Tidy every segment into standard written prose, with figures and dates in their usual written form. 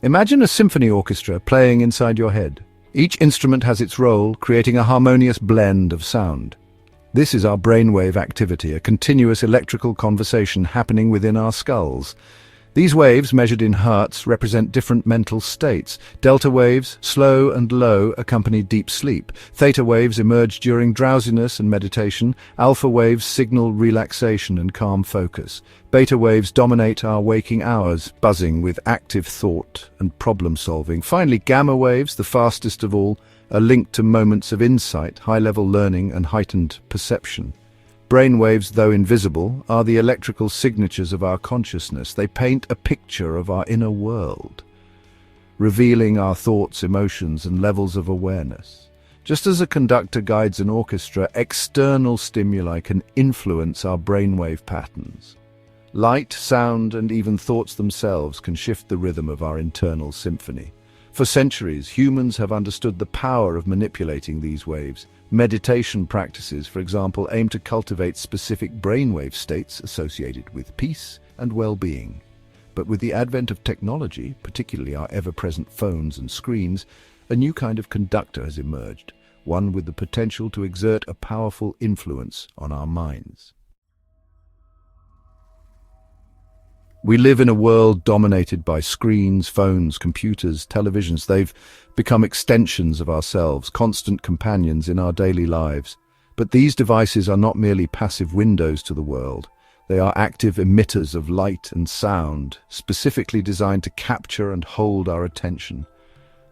Imagine a symphony orchestra playing inside your head. Each instrument has its role, creating a harmonious blend of sound. This is our brainwave activity, a continuous electrical conversation happening within our skulls. These waves, measured in hertz, represent different mental states. Delta waves, slow and low, accompany deep sleep. Theta waves emerge during drowsiness and meditation. Alpha waves signal relaxation and calm focus. Beta waves dominate our waking hours, buzzing with active thought and problem-solving. Finally, gamma waves, the fastest of all, are linked to moments of insight, high-level learning, and heightened perception. Brainwaves, though invisible, are the electrical signatures of our consciousness. They paint a picture of our inner world, revealing our thoughts, emotions, and levels of awareness. Just as a conductor guides an orchestra, external stimuli can influence our brainwave patterns. Light, sound, and even thoughts themselves can shift the rhythm of our internal symphony. For centuries, humans have understood the power of manipulating these waves. Meditation practices, for example, aim to cultivate specific brainwave states associated with peace and well-being. But with the advent of technology, particularly our ever-present phones and screens, a new kind of conductor has emerged, one with the potential to exert a powerful influence on our minds. We live in a world dominated by screens, phones, computers, televisions. They've become extensions of ourselves, constant companions in our daily lives. But these devices are not merely passive windows to the world. They are active emitters of light and sound, specifically designed to capture and hold our attention.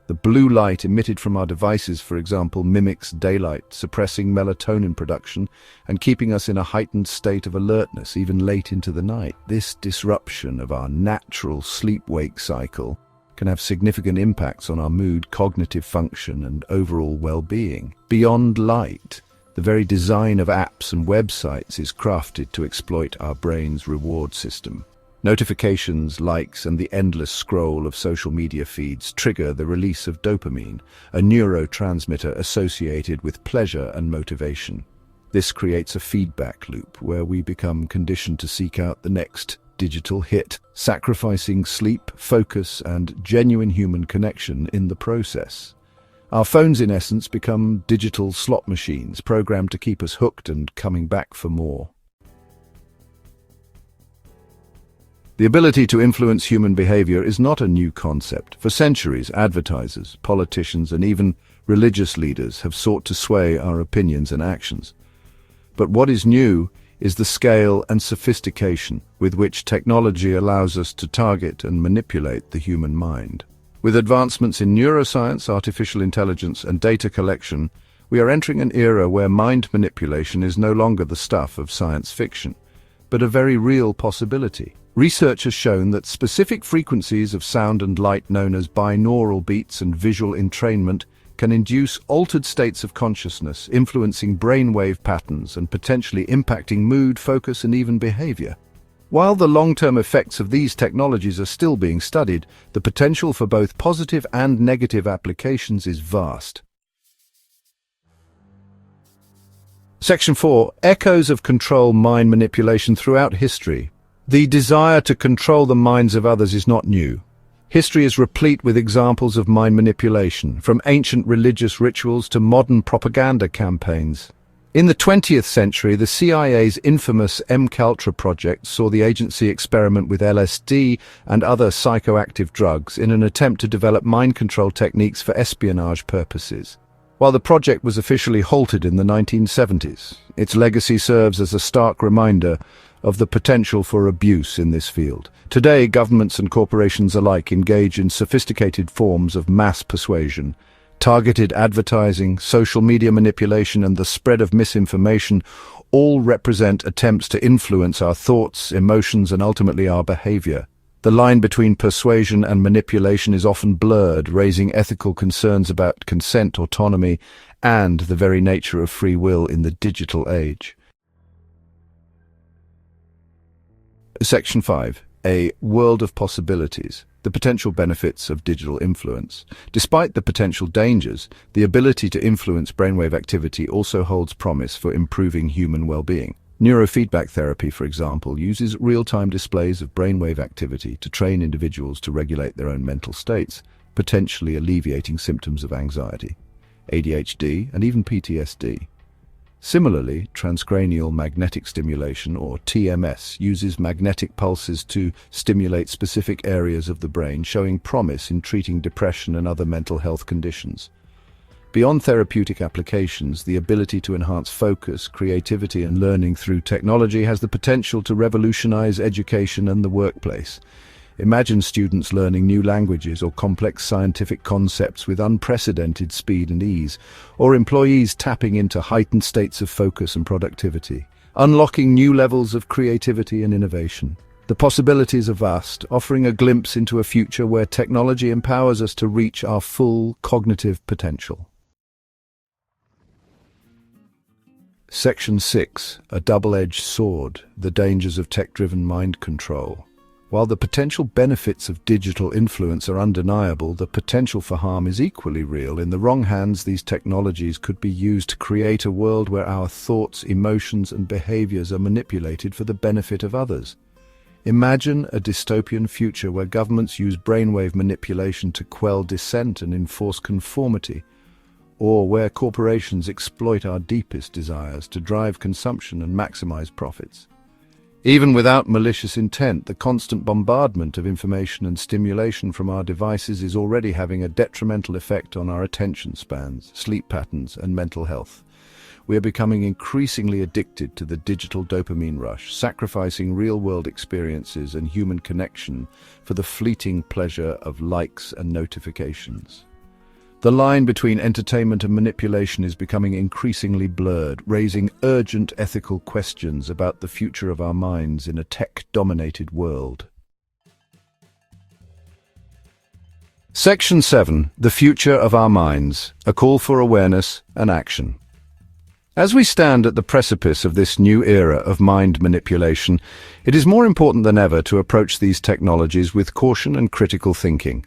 The blue light emitted from our devices, for example, mimics daylight, suppressing melatonin production and keeping us in a heightened state of alertness even late into the night. This disruption of our natural sleep-wake cycle can have significant impacts on our mood, cognitive function, and overall well-being. Beyond light, the very design of apps and websites is crafted to exploit our brain's reward system. Notifications, likes, and the endless scroll of social media feeds trigger the release of dopamine, a neurotransmitter associated with pleasure and motivation. This creates a feedback loop where we become conditioned to seek out the next digital hit, sacrificing sleep, focus, and genuine human connection in the process. Our phones, in essence, become digital slot machines, programmed to keep us hooked and coming back for more. The ability to influence human behavior is not a new concept. For centuries, advertisers, politicians, and even religious leaders have sought to sway our opinions and actions. But what is new is the scale and sophistication with which technology allows us to target and manipulate the human mind. With advancements in neuroscience, artificial intelligence, and data collection, we are entering an era where mind manipulation is no longer the stuff of science fiction, but a very real possibility. Research has shown that specific frequencies of sound and light known as binaural beats and visual entrainment can induce altered states of consciousness, influencing brainwave patterns and potentially impacting mood, focus, and even behavior. While the long-term effects of these technologies are still being studied, the potential for both positive and negative applications is vast. Section 4. Echoes of control mind manipulation throughout history. The desire to control the minds of others is not new. History is replete with examples of mind manipulation, from ancient religious rituals to modern propaganda campaigns. In the 20th century, the CIA's infamous MKUltra project saw the agency experiment with LSD and other psychoactive drugs in an attempt to develop mind control techniques for espionage purposes. While the project was officially halted in the 1970s, its legacy serves as a stark reminder of the potential for abuse in this field. Today, governments and corporations alike engage in sophisticated forms of mass persuasion. Targeted advertising, social media manipulation, and the spread of misinformation all represent attempts to influence our thoughts, emotions, and ultimately our behavior. The line between persuasion and manipulation is often blurred, raising ethical concerns about consent, autonomy, and the very nature of free will in the digital age. Section 5. A world of possibilities. The potential benefits of digital influence. Despite the potential dangers, the ability to influence brainwave activity also holds promise for improving human well-being. Neurofeedback therapy, for example, uses real-time displays of brainwave activity to train individuals to regulate their own mental states, potentially alleviating symptoms of anxiety, ADHD, and even PTSD. Similarly, transcranial magnetic stimulation, or TMS, uses magnetic pulses to stimulate specific areas of the brain, showing promise in treating depression and other mental health conditions. Beyond therapeutic applications, the ability to enhance focus, creativity, and learning through technology has the potential to revolutionize education and the workplace. Imagine students learning new languages or complex scientific concepts with unprecedented speed and ease, or employees tapping into heightened states of focus and productivity, unlocking new levels of creativity and innovation. The possibilities are vast, offering a glimpse into a future where technology empowers us to reach our full cognitive potential. Section 6. A double-edged sword: the dangers of tech-driven mind control. While the potential benefits of digital influence are undeniable, the potential for harm is equally real. In the wrong hands, these technologies could be used to create a world where our thoughts, emotions, and behaviors are manipulated for the benefit of others. Imagine a dystopian future where governments use brainwave manipulation to quell dissent and enforce conformity, or where corporations exploit our deepest desires to drive consumption and maximize profits. Even without malicious intent, the constant bombardment of information and stimulation from our devices is already having a detrimental effect on our attention spans, sleep patterns, and mental health. We are becoming increasingly addicted to the digital dopamine rush, sacrificing real-world experiences and human connection for the fleeting pleasure of likes and notifications. The line between entertainment and manipulation is becoming increasingly blurred, raising urgent ethical questions about the future of our minds in a tech-dominated world. Section 7. The future of our minds: a call for awareness and action. As we stand at the precipice of this new era of mind manipulation, it is more important than ever to approach these technologies with caution and critical thinking.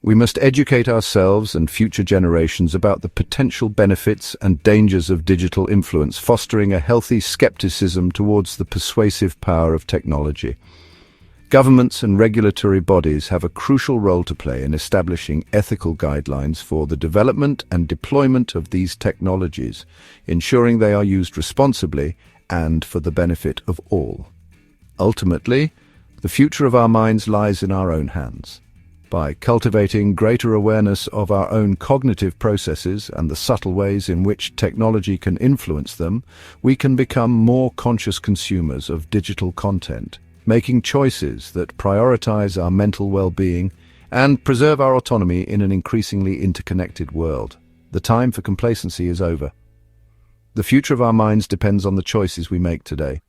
We must educate ourselves and future generations about the potential benefits and dangers of digital influence, fostering a healthy skepticism towards the persuasive power of technology. Governments and regulatory bodies have a crucial role to play in establishing ethical guidelines for the development and deployment of these technologies, ensuring they are used responsibly and for the benefit of all. Ultimately, the future of our minds lies in our own hands. By cultivating greater awareness of our own cognitive processes and the subtle ways in which technology can influence them, we can become more conscious consumers of digital content, making choices that prioritize our mental well-being and preserve our autonomy in an increasingly interconnected world. The time for complacency is over. The future of our minds depends on the choices we make today.